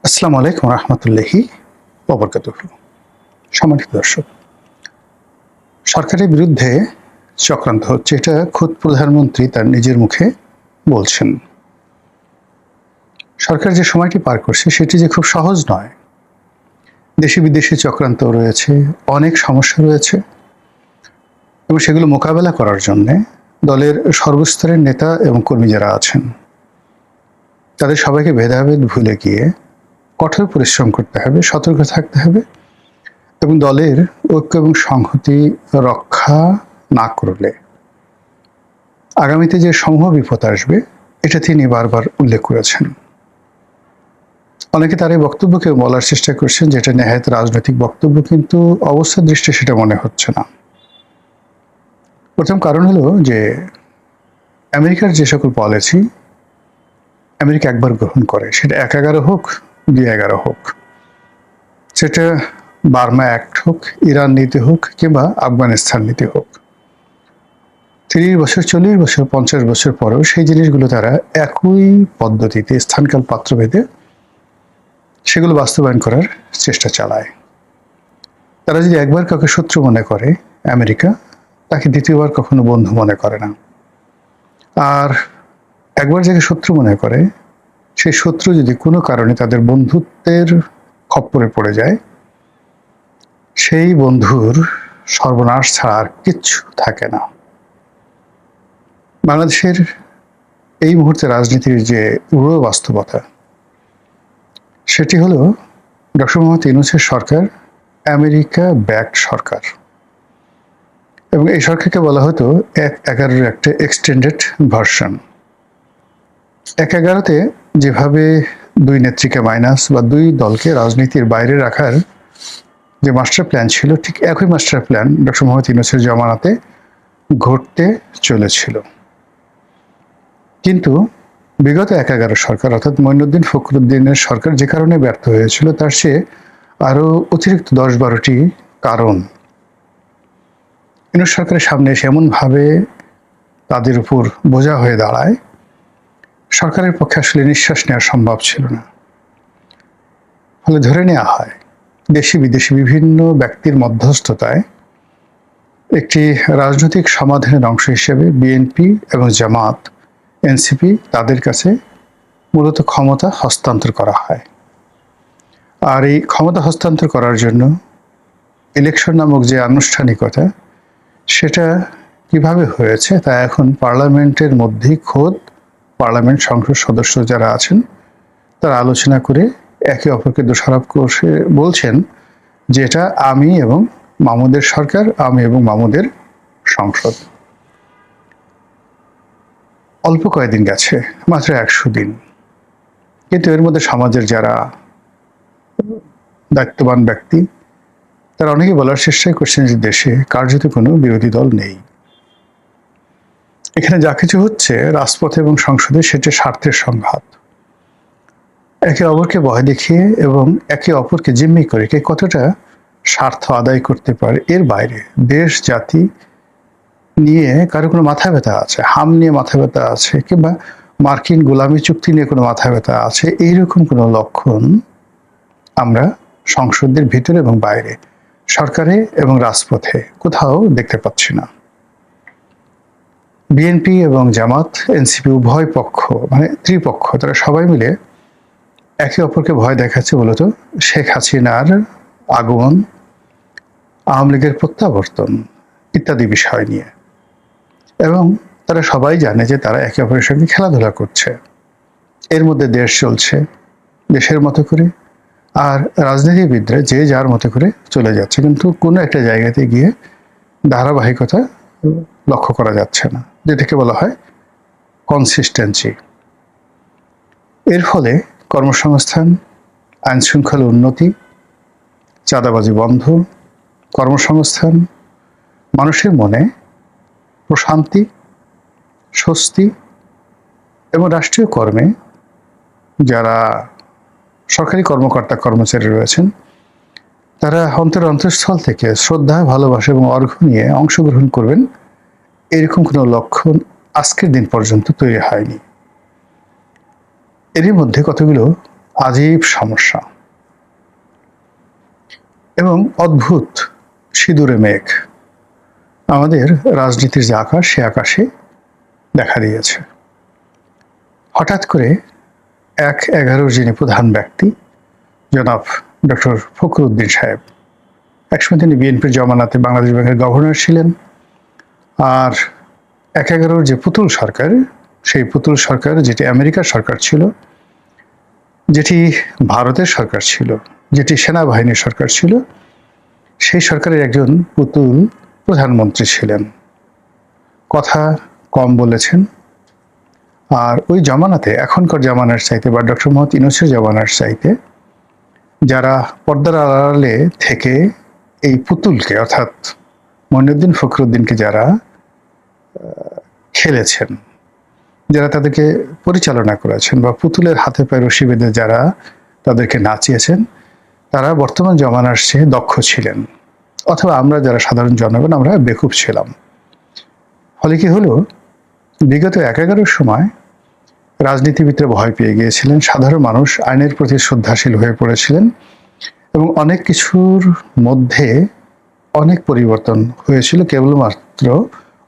আসসালামু আলাইকুম রহমতুল্লাহি ওবরকাতুহু। সম্মানিত দর্শক, সরকারের বিরুদ্ধে চক্রান্ত হচ্ছে, এটা খোদ প্রধানমন্ত্রী তার নিজের মুখে বলছেন। সরকার যে সময়টি পার করছে সেটি যে খুব সহজ নয়। দেশি বিদেশি চক্রান্ত রয়েছে, অনেক সমস্যা রয়েছে, এবং সেগুলো মোকাবেলা করার জন্যে দলের সর্বস্তরের নেতা এবং কর্মী যারা আছেন তাদের সবাইকে ভেদাভেদ ভুলে গিয়ে কঠোর পরিশ্রম করতে হবে, সতর্ক থাকতে হবে, এবং দলের ঐক্য এবং সংহতি রক্ষা না করলে আগামীতে যে সমূহ বিপদ আসবে এটা তিনি বারবার উল্লেখ করেছেন। অনেকে তার এই বক্তব্যকে বলার চেষ্টা করছেন যেটা নেহায়েত রাজনৈতিক বক্তব্য, কিন্তু অবস্থার দৃষ্টি সেটা মনে হচ্ছে না। প্রথম কারণ হলো যে আমেরিকার যে সকল পলিসি আমেরিকা একবার গ্রহণ করে, সেটা ১/১১ হোক, ২/১১ হোক, সেটা বার্মা অ্যাক্ট হোক, ইরান নীতি হোক, কিংবা আফগানিস্তান নীতি হোক, ৩০ বছর, ৪০ বছর, ৫০ বছর পরেও সেই জিনিসগুলো তারা একই পদ্ধতিতে স্থানকাল পাত্রভেদে সেগুলো বাস্তবায়ন করার চেষ্টা চালায়। তারা যদি একবার কাউকে শত্রু মনে করে আমেরিকা, তাকে দ্বিতীয়বার কখনো বন্ধু মনে করে না। আর একবার যাকে শত্রু মনে করে, সেই শত্রু যদি কোনো কারণে তাদের বন্ধুত্বের খপ্পরে পড়ে যায়, সেই বন্ধুর সর্বনাশ ছাড়া আর কিচ্ছু থাকে না। বাংলাদেশের এই মুহূর্তে রাজনীতির যে রূঢ় বাস্তবতা, সেটি হলো ডক্টর মোহাম্মদ ইউনূসের সরকার আমেরিকা ব্যাকড সরকার, এবং এই সরকারকে বলা হতো ১/১১-এর একটা এক্সটেন্ডেড ভার্সন। ১/১১-তে যেভাবে দুই নেত্রীকে মাইনাস বা দুই দলকে রাজনীতির বাইরে রাখার যে মাস্টার প্ল্যান ছিল, ঠিক একই মাস্টার প্ল্যান ডক্টর মোহাম্মদ ইউনূসের জমানাতে ঘটতে চলেছিল। কিন্তু বিগত ১/১১ সরকার অর্থাৎ মঈনুদ্দিন ফখরুদ্দিনের সরকার যে কারণে ব্যর্থ হয়েছিল, তার চেয়ে আরও অতিরিক্ত ১০-১২টি কারণ ইউনূস সরকারের সামনে এসে এমনভাবে তাদের উপর বোঝা হয়ে দাঁড়ায়, সরকারের পক্ষে আসলে নিঃশ্বাস নেওয়া সম্ভব ছিল না। ফলে ধরে নেওয়া হয় দেশি বিদেশি বিভিন্ন ব্যক্তির মধ্যস্থতায় একটি রাজনৈতিক সমাধানের অংশ হিসেবে বিএনপি এবং জামাত, এনসিপি, তাদের কাছে মূলত ক্ষমতা হস্তান্তর করা হয়। আর এই ক্ষমতা হস্তান্তর করার জন্য ইলেকশন নামক যে আনুষ্ঠানিকতা, সেটা কিভাবে হয়েছে তা এখন পার্লামেন্টের মধ্যেই খোদ পার্লামেন্ট সংসদ সদস্য যারা আছেন তারা আলোচনা করে একে অপরকে দোষারোপ করে বলছেন যে এটা আমি এবং মামুদের সরকার, আমি এবং মামুদের সংসদ। অল্প কয়েকদিন গেছে, মাত্র ১০০ দিন, কিন্তু এর মধ্যে সমাজের যারা দায়িত্ববান ব্যক্তি তারা অনেকে বলার চেষ্টা করছেন যে দেশে কার্যত কোনো বিরোধী দল নেই। এখানে যা কিছু হচ্ছে রাজপথে এবং সংসদে, সেটা স্বার্থের সংঘাত। একে অপরকে ভয় দেখিয়ে এবং একে অপরকে জিম্মি করে কে কতটা স্বার্থ আদায় করতে পারে, এর বাইরে দেশ জাতি নিয়ে কারো কোনো মাথা ব্যথা আছে, হাম নিয়ে মাথা ব্যথা আছে, কিংবা মার্কিন গোলামি চুক্তি নিয়ে কোনো মাথা ব্যথা আছে, এইরকম কোনো লক্ষণ আমরা সংসদের ভিতরে এবং বাইরে, সরকারে এবং রাজপথে কোথাও দেখতে পাচ্ছি না। বিএনপি এবং জামাত, এনসিপি উভয় পক্ষ, মানে ত্রিপক্ষ, তারা সবাই মিলে একে অপরকে ভয় দেখাচ্ছে মূলত শেখ হাসিনার আগমন, আওয়ামী লীগের প্রত্যাবর্তন ইত্যাদি বিষয় নিয়ে। এবং তারা সবাই জানে যে তারা একে অপরের সঙ্গে খেলাধুলা করছে, এর মধ্যে দেশ চলছে দেশের মতো করে, আর রাজনীতিবিদরা যে যার মতো করে চলে যাচ্ছে, কিন্তু কোনো একটা জায়গাতে গিয়ে ধারাবাহিকতা লক্ষ্য করা যাচ্ছে না, যেটাকে বলা হয় কনসিস্টেন্সি। এর ফলে কর্মসংস্থান, আইন শৃঙ্খলা উন্নতি, চাঁদাবাজি বন্ধ, কর্মসংস্থান, মানুষের মনে প্রশান্তি, স্বস্তি, এবং রাষ্ট্রীয় কর্মে যারা সরকারি কর্মকর্তা কর্মচারী রয়েছেন তারা অন্তরস্থল থেকে শ্রদ্ধা, ভালোবাসা এবং অর্ঘ্য নিয়ে অংশগ্রহণ করবেন, এরকম কোনো লক্ষণ আজকের দিন পর্যন্ত তৈরি হয়নি। এরই মধ্যে কতগুলো আজীব সমস্যা এবং অদ্ভুত সিঁদুরে মেঘ আমাদের রাজনীতির যে আকাশ সে আকাশে দেখা দিয়েছে। হঠাৎ করে ১/১১ যিনি প্রধান ব্যক্তি জনাব ডক্টর ফখরুদ্দিন সাহেব, একসময় তিনি বিএনপির জমানাতে বাংলাদেশ ব্যাংকের গভর্নর ছিলেন, আর ১/১১ যে পুতুল সরকার, সেই পুতুল সরকার যেটি আমেরিকার সরকার ছিল, যেটি ভারতের সরকার ছিল, যেটি সেনাবাহিনীর সরকার ছিল, সেই সরকারের একজন পুতুল প্রধানমন্ত্রী ছিলেন। কথা কম বলেছেন, আর ওই জমানাতে এখনকার জামানার চাইতে বা ডক্টর মোহাম্মদ ইউনূসের জামানার চাইতে যারা পর্দার আড়ালে থেকে এই পুতুলকে অর্থাৎ মঈনুদ্দিন ফখরুদ্দিনকে যারা খেলেছেন, যারা তাদেরকে পরিচালনা করেছেন বা পুতুলের হাতে পায়ে রশি বেঁধে যারা তাদেরকে নাচিয়েছেন, তারা বর্তমান জমানার চেয়ে দক্ষ ছিলেন, অথবা আমরা যারা সাধারণ জনগণ আমরা বেকুব ছিলাম। ফলে কি হলো, বিগত ১/১১ সময় রাজনীতিবিদরা ভয় পেয়ে গিয়েছিলেন, সাধারণ মানুষ আইনের প্রতি শ্রদ্ধাশীল হয়ে পড়েছিলেন এবং অনেক কিছুর মধ্যে অনেক পরিবর্তন হয়েছিল কেবলমাত্র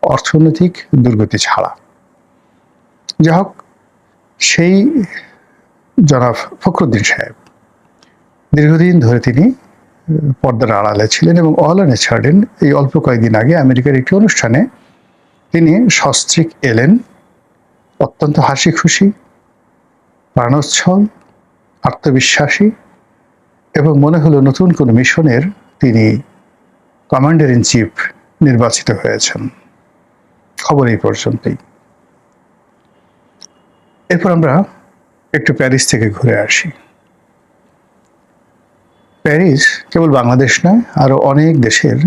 অর্থনৈতিক দুর্গতি ছাড়া। যাই হোক, সেই জনাব ফখরুদ্দিন সাহেব দীর্ঘদিন ধরে তিনি পর্দার আড়ালে ছিলেন এবং অলানে ছাড়েন। এই অল্প কয়েকদিন আগে আমেরিকার একটি অনুষ্ঠানে তিনি সস্ত্রীক এলেন, অত্যন্ত হাসি খুশি, প্রাণোচ্ছল, আত্মবিশ্বাসী, এবং মনে হলো নতুন কোনো মিশনের তিনি কমান্ডার ইন চিফ নির্বাচিত হয়েছেন। খবর এই পর্যন্তই। এরপর আমরা একটু প্যারিস থেকে ঘুরে আসি। প্যারিস কেবল বাংলাদেশ নয়, আরো অনেক দেশের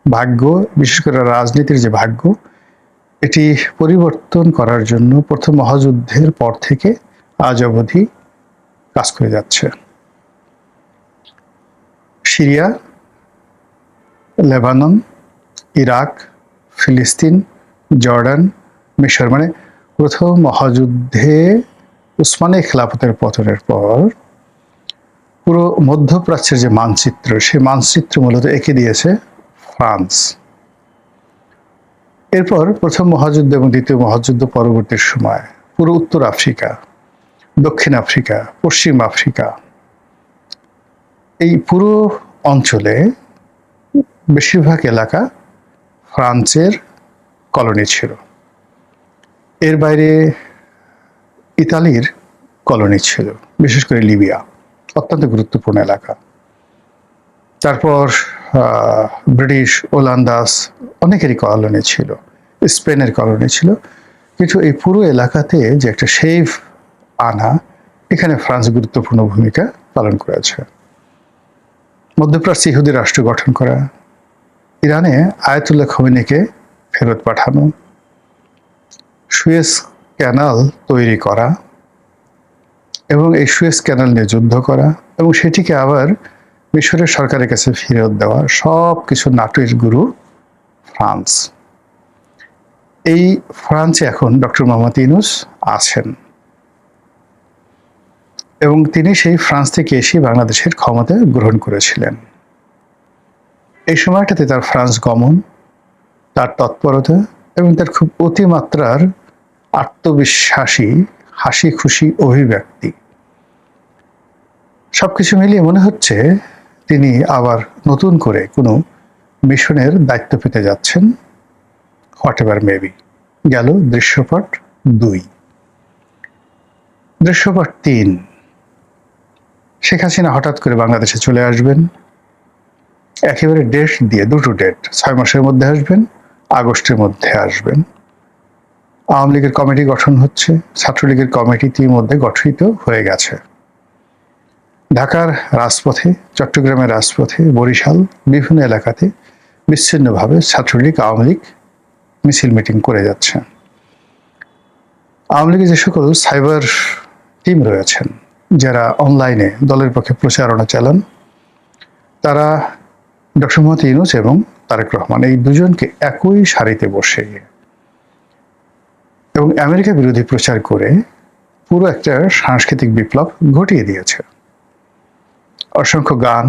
ভাগ্য, বিশেষ করে রাজনীতির যে ভাগ্য, এটি পরিবর্তন করার জন্য প্রথম মহাযুদ্ধের পর থেকে আজ অবধি কাজ করে যাচ্ছে। সিরিয়া, লেবানন, ইরাক, ফিলিস্তিন, জর্ডান, মিশর, মানে প্রথম মহাযুদ্ধে উসমানী খেলাফতের পতনের পর পুরো মধ্যপ্রাচ্যের যে মানচিত্র, সেই মানচিত্র মূলত এঁকে দিয়েছে ফ্রান্স। এরপর প্রথম মহাযুদ্ধ এবং দ্বিতীয় মহাযুদ্ধ পরবর্তী সময় পুরো উত্তর আফ্রিকা, দক্ষিণ আফ্রিকা, পশ্চিম আফ্রিকা, এই পুরো অঞ্চলে বেশিরভাগ এলাকা ফ্রান্সের কলোনি ছিল। এর বাইরে ইতালির কলোনি ছিল, বিশেষ করে লিবিয়া, অত্যন্ত গুরুত্বপূর্ণ এলাকা। তারপর ব্রিটিশ, ওলান্দাস অনেকেরই কলোনি ছিল, স্পেনের কলোনি ছিল, কিন্তু এই পুরো এলাকাতে যে একটা শেভ আনা, এখানে ফ্রান্স গুরুত্বপূর্ণ ভূমিকা পালন করেছে। মধ্যপ্রাচ্যে ইহুদি রাষ্ট্র গঠন করা, ইরানে আয়াতুল্লাহ খোমেনিকে ফেরত পাঠানো, সুয়েজ ক্যানাল তৈরি করা এবং এই সুয়েজ ক্যানাল নিয়ে যুদ্ধ করা এবং সেটিকে আবার মিশরের সরকারের কাছে ফেরত দেওয়া, সব কিছু নাটের গুরু ফ্রান্স। এই ফ্রান্সে এখন ডক্টর মোহাম্মদ ইউনূস আছেন এবং তিনি সেই ফ্রান্স থেকে এসে বাংলাদেশের ক্ষমতা গ্রহণ করেছিলেন। এই সময়টাতে তার ফ্রান্স গমন, তার তৎপরতা এবং তার খুব অতিমাত্রার আত্মবিশ্বাসী, হাসি খুশি অভিব্যক্তি, সবকিছু মিলিয়ে মনে হচ্ছে তিনি আবার নতুন করে কোনো মিশনের দায়িত্ব পেতে যাচ্ছেন। What ever maybe. গেল দৃশ্যপট 2। দৃশ্যপট 3, শেখ হাসিনা হঠাৎ করে বাংলাদেশে চলে আসবেন, একেবারে ডেট দিয়ে, দুটো ডেট, 6 মাসের মধ্যে আসবেন, আগস্টের মধ্যে আসবেন। আওয়ামী লীগের কমিটি গঠন হচ্ছে, ছাত্রলীগের কমিটি ইতিমধ্যে গঠিত হয়ে গেছে। ঢাকার রাজপথে, চট্টগ্রামের রাজপথে, বরিশাল, বিভিন্ন এলাকাতে বিচ্ছিন্নভাবে ছাত্রলীগ, আওয়ামী লীগ মিছিল মিটিং করে যাচ্ছে। আওয়ামী লীগের যে সকল সাইবার টিম রয়েছেন, যারা অনলাইনে দলের পক্ষে প্রচারণা চালান, তারা ডক্টর মোহাম্মদ ইউনূস এবং তারেক রহমান এই দুজনকে একই সারিতে বসে এবং আমেরিকা বিরোধী প্রচার করে পুরো একটা সাংস্কৃতিক বিপ্লব ঘটিয়ে দিয়েছে। অসংখ্য গান,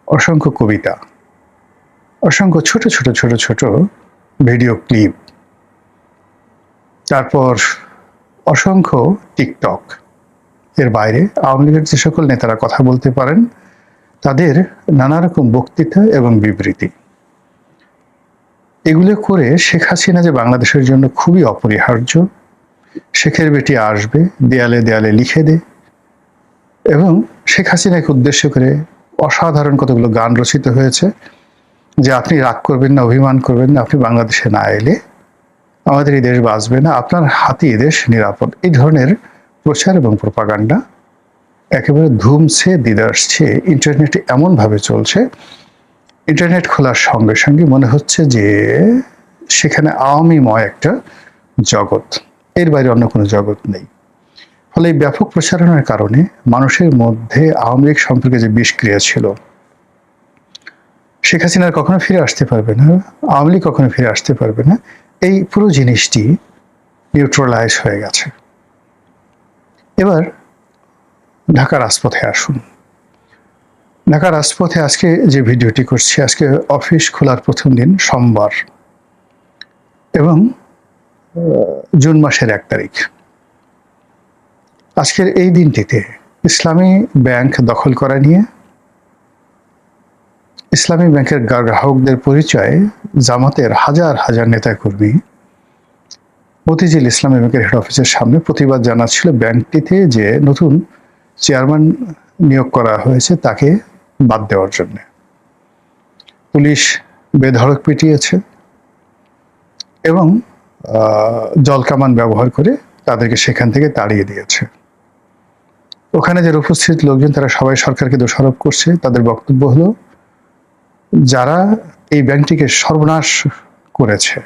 অসংখ্য কবিতা, অসংখ্য ছোট ছোট ছোট ছোট ভিডিও ক্লিপ, তারপর অসংখ্য টিকটক। এর বাইরে আওয়ামী লীগের যে সকল নেতারা কথা বলতে পারেন তাদের নানা রকম বক্তৃতা এবং বিবৃতি, এগুলো করে শেখ হাসিনা যে বাংলাদেশের জন্য খুবই অপরিহার্য, শেখের বেটি আসবে, দেয়ালে দেয়ালে লিখে দে, এবং শেখ হাসিনাকে উদ্দেশ্য করে অসাধারণ কতগুলো গান রচিত হয়েছে যে আপনি রাগ করবেন না, অভিমান করবেন না, আপনি বাংলাদেশে না এলে আমাদের এই দেশ বাঁচবে না, আপনার হাতে এই দেশ নিরাপদ। এই ধরনের প্রচার এবং প্রপাগান্ডা একেবারে ধুমছে দিদাসছে ইন্টারনেটে এমনভাবে চলছে, ইন্টারনেট খোলার সঙ্গে সঙ্গে মনে হচ্ছে যে সেখানে আওয়ামীময় একটা জগৎ, এর বাইরে অন্য কোনো জগৎ নেই। ফলে এই ব্যাপক প্রচারণার কারণে মানুষের মধ্যে আওয়ামী লীগ সম্পর্কে যে বিষক্রিয়া ছিল, শেখ হাসিনার কখনো ফিরে আসতে পারবে না, আওয়ামী লীগ কখনো ফিরে আসতে পারবে না, এই পুরো জিনিসটি নিউট্রালাইজ হয়ে গেছে। এবার ঢাকা রাজপথে আসুন। ঢাকা রাজপথে আজকে যে ভিডিওটি করছি, আজকে অফিস খোলার প্রথম দিন, সোমবার, এবং জুন মাসের 1 তারিখ। আজকের এই দিনটিতে ইসলামী ব্যাংক দখল করা নিয়ে ইসলামী ব্যাংকের গ্রাহকদের পরিচয়ে জামাতের হাজার হাজার নেতাকর্মী মতিঝিল ইসলামী ব্যাংকের হেড অফিসের সামনে প্রতিবাদ জানাচ্ছিল ব্যাংকটিতে যে নতুন চেয়ারম্যান নিয়োগ করা হয়েছে তাকে বাদ দেওয়ার জন্য। পুলিশ বেধড়ক পিটিয়েছে এবং জলকামান ব্যবহার করে তাদেরকে সেখান থেকে তাড়িয়ে দিয়েছে। ওখানে যারা উপস্থিত লোকজন তারা সবাই সরকারকে দোষারোপ করছে। তাদের বক্তব্য হলো, যারা এই ব্যাংকটিকে সর্বনাশ করেছে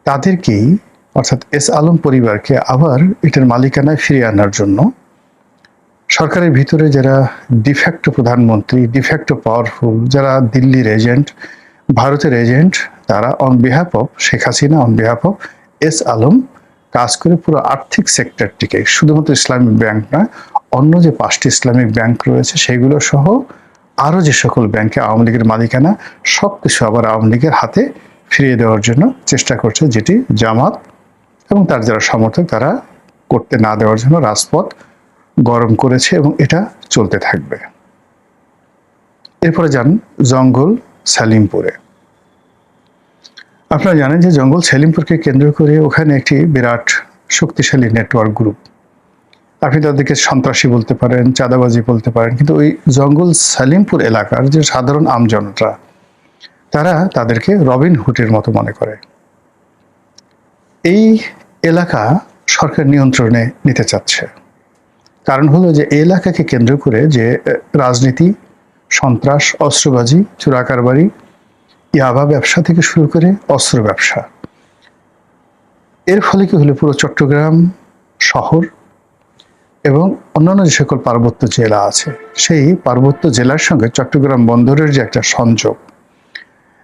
তাদেরকেই, অর্থাৎ এস আলম পরিবারকে আবার এটার মালিকানায় ফিরিয়ে আনার জন্য সরকারের ভিতরে যারা ডিফ্যাক্টো প্রধানমন্ত্রী, ডিফ্যাক্টো পাওয়ারফুল, যারা দিল্লির এজেন্ট, ভারতের এজেন্ট, তারা on behalf of Sheikh Hasina, on behalf of S Alam কাজ করে পুরো আর্থিক সেক্টরটিকে, শুধুমাত্র ইসলামিক ব্যাংক নয়, অন্য যে 5টি ইসলামিক ব্যাংক রয়েছে সেগুলো সহ আরও যে সকল ব্যাংকে আওয়ামী লীগের মালিকানা, সব কিছু আবার আওয়ামী লীগের হাতে ফিরিয়ে দেওয়ার জন্য চেষ্টা করছে, যেটি জামাত এবং তার যারা সমর্থক তারা করতে না দেওয়ার জন্য রাজপথ গরম করেছে, এবং এটা চলতে থাকবে। এরপরে যান জঙ্গল সালিমপুরে। আপনারা জানেন যে জঙ্গল সালিমপুরকে কেন্দ্র করে ওখানে একটি বিরাট শক্তিশালী নেটওয়ার্ক গ্রুপ। আপনি তাদেরকে সন্ত্রাসী বলতে পারেন, চাঁদাবাজি বলতে পারেন, কিন্তু ওই জঙ্গল সালিমপুর এলাকার যে সাধারণ আমজনতা তারা তাদেরকে রবিন হুডের মতো মনে করে। এই এলাকা সরকার নিয়ন্ত্রণে নিতে চাচ্ছে। কারণ হলো যে এই এলাকাকে কেন্দ্র করে যে রাজনীতি, সন্ত্রাস, অস্ত্রবাজি, চোরাকারবারি, ইয়াবা ব্যবসা থেকে শুরু করে অস্ত্র ব্যবসা, এর ফলে কি হলো, পুরো চট্টগ্রাম শহর এবং অন্যান্য যে সকল পার্বত্য জেলা আছে সেই পার্বত্য জেলার সঙ্গে চট্টগ্রাম বন্দরের যে একটা সংযোগ,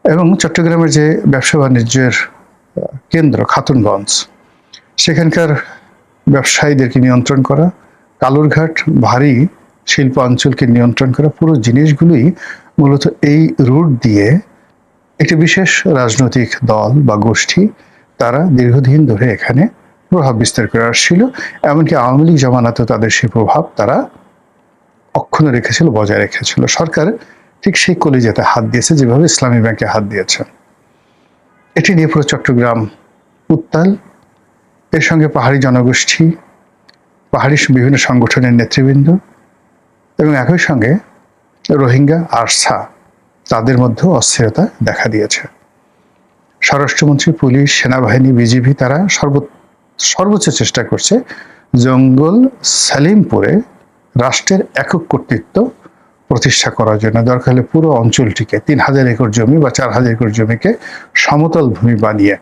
এবং চট্টগ্রামের যে ব্যবসা বাণিজ্যের কেন্দ্র খাতুনগঞ্জ, সেখানকার ব্যবসায়ীদেরকে নিয়ন্ত্রণ করা, কালুরঘাট ভারী শিল্প অঞ্চলকে নিয়ন্ত্রণ করা, পুরো জিনিসগুলোই মূলত এই রুট দিয়ে একটি বিশেষ রাজনৈতিক দল বা গোষ্ঠী তারা দীর্ঘদিন ধরে এখানে প্রভাব বিস্তার করে আসছিল। এমনকি আওয়ামী লীগ জামানাতেও তাদের সেই প্রভাব তারা অক্ষুণ্ণ রেখেছিল, বজায় রেখেছিল। সরকার ঠিক সেই কলিজাতে হাত দিয়েছে যেভাবে ইসলামী ব্যাংকে হাত দিয়েছে। এটি নিয়ে পুরো চট্টগ্রাম উত্তাল। এর সঙ্গে পাহাড়ি জনগোষ্ঠী, পাহাড়ি বিভিন্ন সংগঠনের নেতৃবৃন্দ এবং একই সঙ্গে রোহিঙ্গা আরসা, তাদের মধ্যেও অস্থিরতা দেখা দিয়েছে। স্বরাষ্ট্রমন্ত্রী, পুলিশ, সেনাবাহিনী, বিজিবি তারা সর্বোচ্চ চেষ্টা করছে জঙ্গল সালিমপুরে রাষ্ট্রের একক কর্তৃত্ব প্রতিষ্ঠা করার জন্য। দরকার হলে পুরো অঞ্চলটিকে 3000 একর জমি বা 4000 একর জমিকে সমতল ভূমি বানিয়ে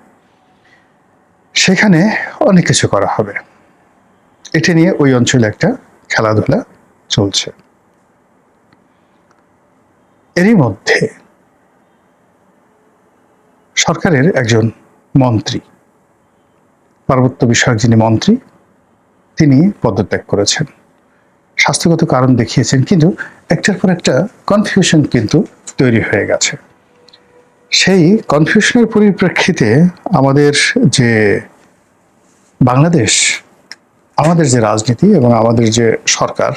সেখানে অনেক কিছু করা হবে। এটা নিয়ে ওই অঞ্চলে একটা খেলাধুলা চলছে। এরই মধ্যে সরকারের একজন মন্ত্রী, পার্বত্য বিষয়ক যিনি মন্ত্রী, তিনি পদত্যাগ করেছেন, স্বাস্থ্যগত কারণ দেখিয়েছেন, কিন্তু একটার পর একটা কনফিউশন কিন্তু তৈরি হয়ে গেছে। সেই কনফিউশনের পরিপ্রেক্ষিতে আমাদের যে বাংলাদেশ, আমাদের যে রাজনীতি এবং আমাদের যে সরকার,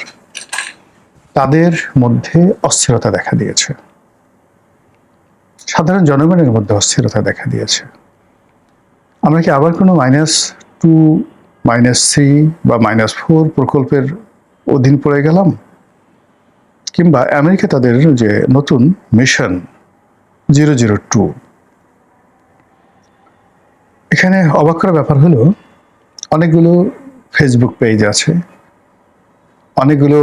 তাদের মধ্যে অস্থিরতা দেখা দিয়েছে, সাধারণ জনগণের মধ্যে অস্থিরতা দেখা দিয়েছে। আমরা কি আবার কোনো -2, -3 বা -4 প্রকল্পের অধীন পড়ে গেলাম? কিংবা আমেরিকা তাদের যে নতুন মিশন 002, এখানে অবাক করার ব্যাপার হলো অনেকগুলো ফেসবুক পেজ আছে, অনেকগুলো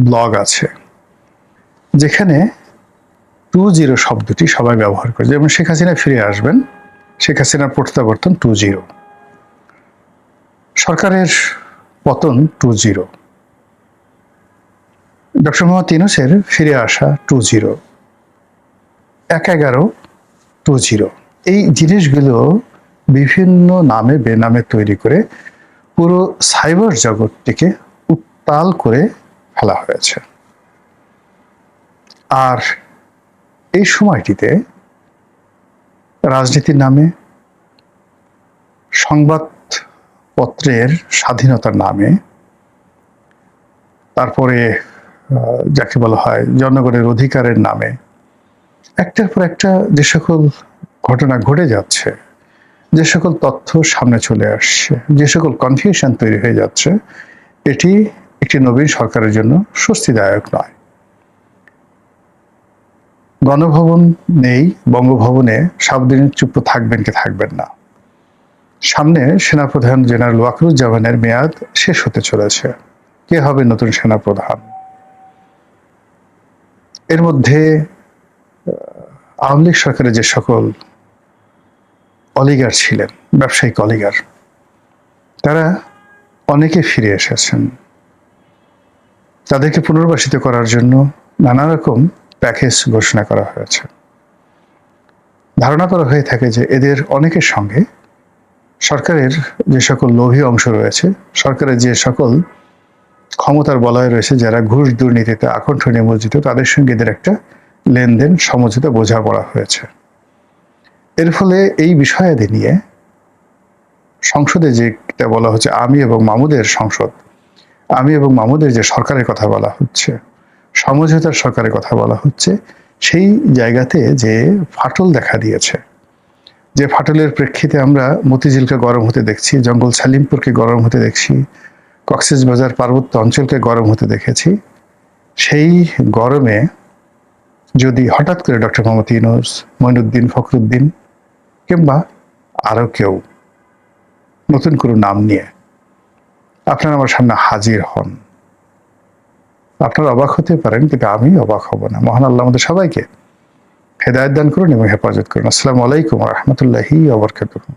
ব্লগ আছে, যেখানে 20 শব্দটি সবাই ব্যবহার করে। যেমন শেখ হাসিনা ফিরে আসবেন, শেখ হাসিনার প্রত্যাবর্তন 20, সরকারের পতন 20, ডক্টর মোহাম্মদ ইউনূসের ফিরে আসা 20, 1/11 20। এই জিনিসগুলো বিভিন্ন নামে বেনামে তৈরি করে পুরো সাইবার জগৎটিকে উত্তাল করে ফেলা হয়েছে। আর এই সময়টিতে রাজনীতির নামে, সংবাদপত্রের স্বাধীনতার নামে, তারপরে যাকে বলা হয় জনগণের অধিকারের নামে একটার পর একটা যে সকল ঘটনা ঘটে যাচ্ছে, যে সকল তথ্য সামনে চলে আসছে, যে সকল কনফিউশন তৈরি হয়ে যাচ্ছে, এটি একটি নবীন সরকারের জন্য স্বস্তিদায়ক নয়। গণভবন নেই, বঙ্গভবনে সাবধান চুপ থাকবেন কি থাকবেন না। সামনে সেনাপ্রধান জেনারেল ওয়াকারুজ্জামানের মেয়াদ শেষ হতে চলেছে। কে হবে নতুন সেনাপ্রধান? এর মধ্যে আওয়ামী লীগ সরকারের যে সকল অলিগার ছিলেন, ব্যবসায়িক অলিগার, তারা অনেকে ফিরে এসেছেন। তাদেরকে পুনর্বাসিত করার জন্য নানা রকম প্যাকেজ ঘোষণা করা হয়েছে। ধারণা করা হয়ে থাকে যে এদের অনেকের সঙ্গে সরকারের যে সকল লোভী অংশ রয়েছে, সরকারের যে সকল ক্ষমতার বলয় রয়েছে, যারা ঘুষ দুর্নীতিতে আকণ্ঠ নিমজ্জিত, তাদের সঙ্গে এদের একটা লেনদেন, সমঝোতা, বোঝাপড়া হয়েছে। এর ফলে এই বিষয়াদি নিয়ে সংসদে যেটা বলা হচ্ছে আমি এবং মামুদের সংসদ, আমি এবং মামুদের যে সরকারের কথা বলা হচ্ছে, সমঝোতার সরকারের কথা বলা হচ্ছে, সেই জায়গাতে যে ফাটল দেখা দিয়েছে, যে ফাটলের প্রেক্ষিতে আমরা মতিঝিলকে গরম হতে দেখছি, জঙ্গল সালিমপুরকে গরম হতে দেখছি, কক্সবাজার পার্বত্য অঞ্চলকে গরম হতে দেখেছি, সেই গরমে যদি হঠাৎ করে ডক্টর মোহাম্মদ ইউনূস, মঈনুদ্দিন, ফখরুদ্দিন কিংবা আরও কেউ নতুন কোনো নাম নিয়ে আপনারা আমার সামনে হাজির হন, আপনারা অবাক হতে পারেন, কিন্তু আমি অবাক হব না। মহান আল্লাহ আমাদের সবাইকে হেদায়েত দান করুন এবং হেফাজত করুন। আসসালামু আলাইকুম ওয়া রাহমাতুল্লাহি ওয়া বারাকাতুহু।